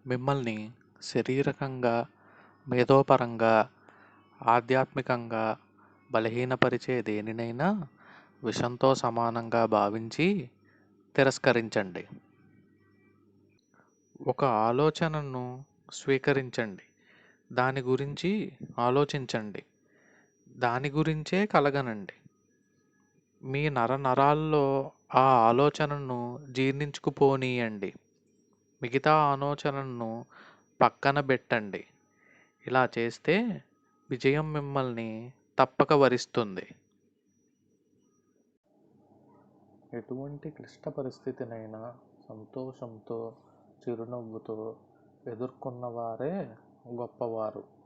మిమ్మల్ని శారీరకంగా, మేధోపరంగా, ఆధ్యాత్మికంగా బలహీనపరిచే దేనినైనా విషంతో సమానంగా భావించి తిరస్కరించండి. ఒక ఆలోచనను స్వీకరించండి. దాని గురించి ఆలోచించండి. దాని గురించే కలగనండి. మీ నరనరాల్లో ఆ ఆలోచనను జీర్ణించుకుపోనీయండి. మిగతా ఆలోచనలను పక్కన బెట్టండి. ఇలా చేస్తే విజయం మిమ్మల్ని తప్పక వరిస్తుంది. ఎటువంటి క్లిష్ట పరిస్థితినైనా సంతోషంతో, చిరునవ్వుతో ఎదుర్కొన్నవారే గొప్పవారు.